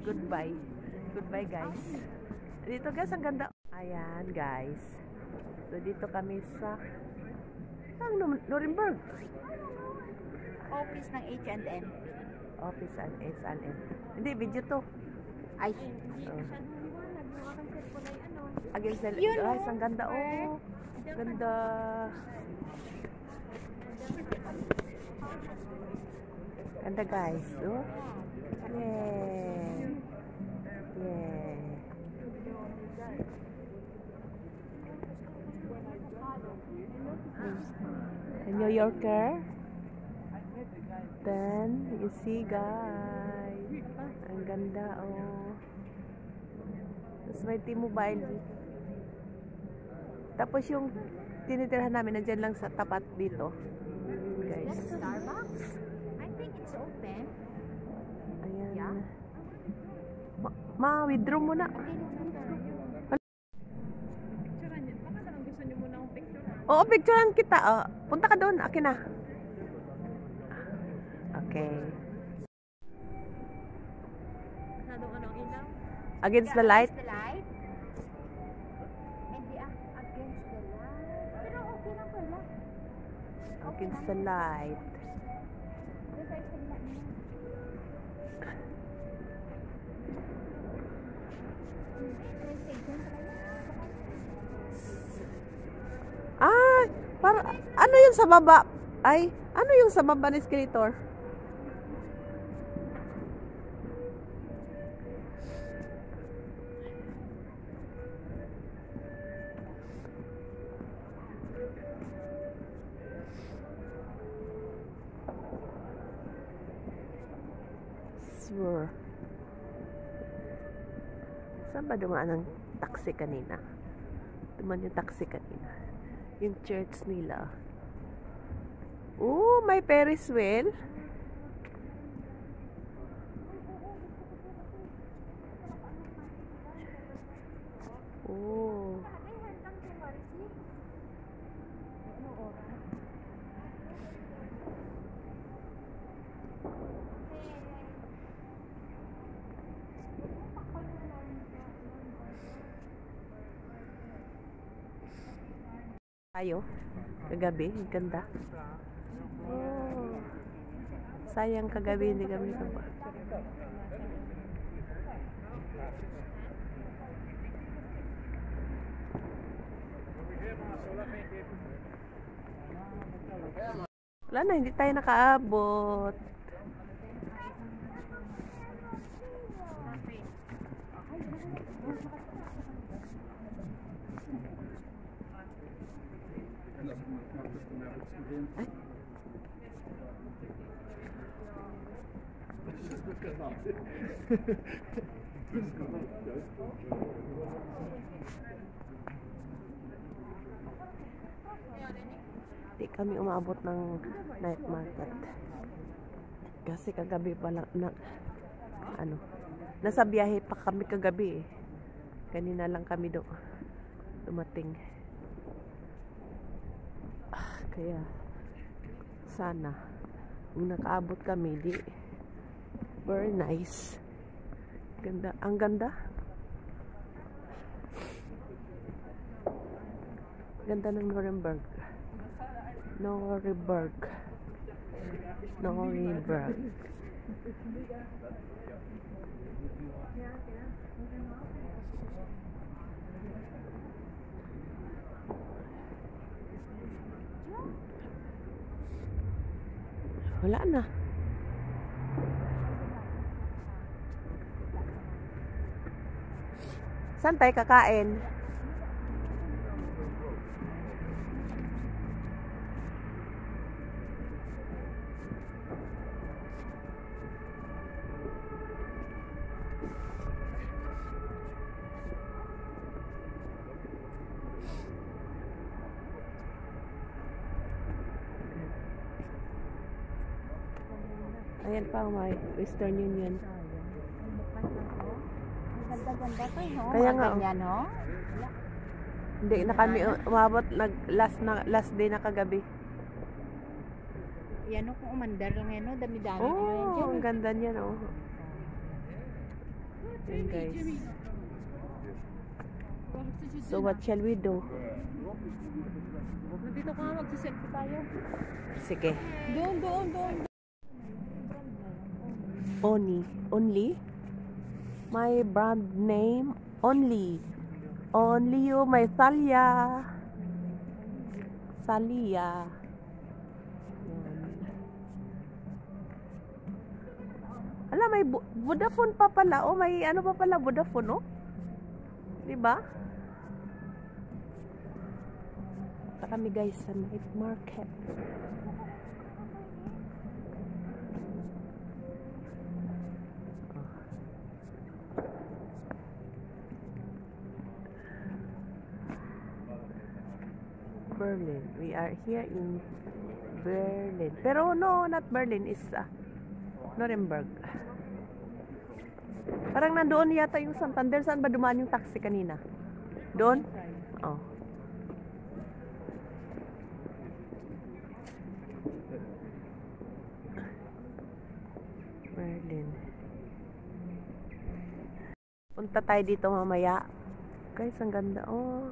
Goodbye. Goodbye, guys. Dito, guys, ang ganda. Ayan, guys. So, dito kami sa Nuremberg. Office ng H&M. Office and H&M. Hindi, video to. Ay. Against the guys, ang ganda. Oh, ganda. Ganda, guys. Oh. Yeah. Yeah. A New Yorker. Then, you see, guys. Ang ganda, oh. Tapos may T-Mobile. Tapos yung tinitirhan namin, nandyan lang sa tapat dito. Guys. That's Starbucks? I think it's open. Ayan. Yeah. Ma-withdraw mo na. Oo, picturean kita. Oh. Punta ka doon. Akin na. Okay. Against the light? Against the light? Hindi against the light. Pero okay lang pala. Against the light. Ah, para ano yun sa baba? Ay, ano yung sa baba ng escalator? Sure. Saan ba dumaan ang taxi kanina? Dumaan yung taxi kanina. Yung church nila. Oh, may Ferris wheel. Oh. Tayo kagabi, ganda. Oh. Sayang kagabi hindi kami ba. Wala na, hindi tayo nakaabot. Di kami umabot ng night market kasi kagabi pa lang nasa biyahe pa kami kagabi kanina lang kami dumating. Kaya sana kung nakaabot kami di very nice. Ganda, ang ganda. Ganda ng Nuremberg. Nuremberg. Wala na. Saan tayo kakain? Ayan pa, may Western Union. Ganda-ganda to, no? Kaya nga, ganyan, no? Hindi na kami umabot, last day na kagabi. Yan o, kung umandar lang yan, no? Dami-dami. Oh, ang ganda niyan, oh. Yan guys. So what shall we do? Dito ka magsiselfie tayo. Sige. Doon. Only? My brand name, Only. Only you, my Thalia. Thalia. Yan. Ala, may Vodafone pa pala. Oh, may ano pa pala, Vodafone, oh. Diba? Punta kami guys sa night market. Berlin. We are here in Berlin. Pero no, not Berlin. Is Nuremberg. Parang nandoon yata yung Santander. Saan ba dumaan yung taxi kanina? Doon? Oh. Berlin. Punta tayo dito mamaya. Guys, ang ganda. Oh.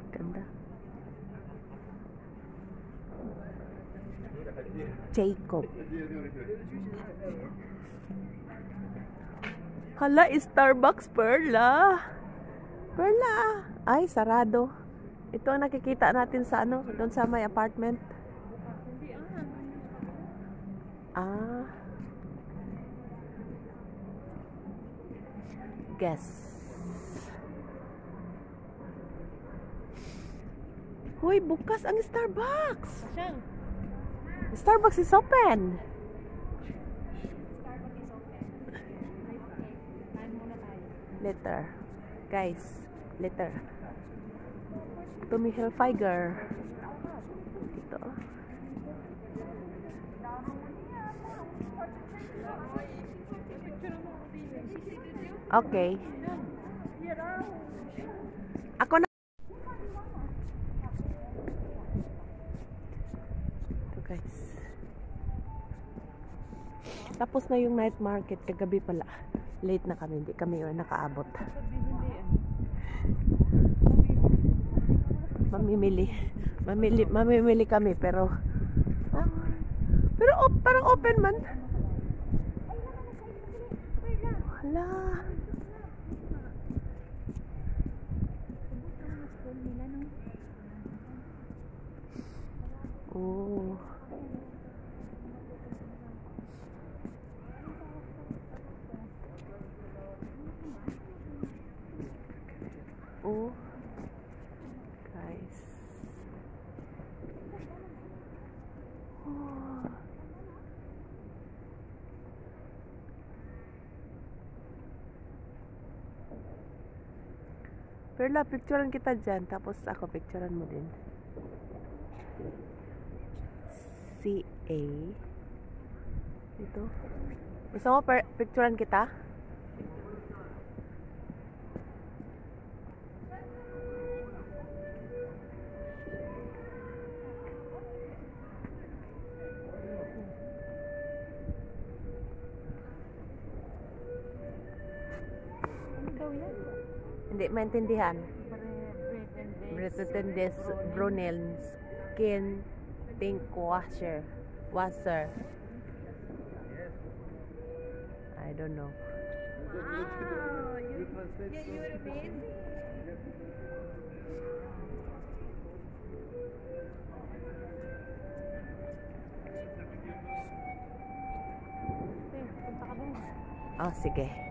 Ganda. Jacob. Hala, Starbucks, Perla. Perla. Ay, sarado. Ito ang nakikita natin sa ano, doon sa may apartment. Ah. Guess. Hoy, bukas ang Starbucks. Starbucks is open. Later. Guys, later. Tommy Hilfiger. Dito. Okay. Ako na. Ito guys. Tapos na yung night market. Kagabi pala. Late na kami. Hindi kami nakaabot. Mamimili kami pero parang open man. Hala. Oh. Oh. Guys. Oh. Perla, picturean kita dyan. Tapos ako, picturean mo din. CA. Ito. Gusto mo picturean kita? Hindi maintindihan. Bretondes Brunel Skin Pink Washer. I don't know. Wow, you amazing. Oh, sige.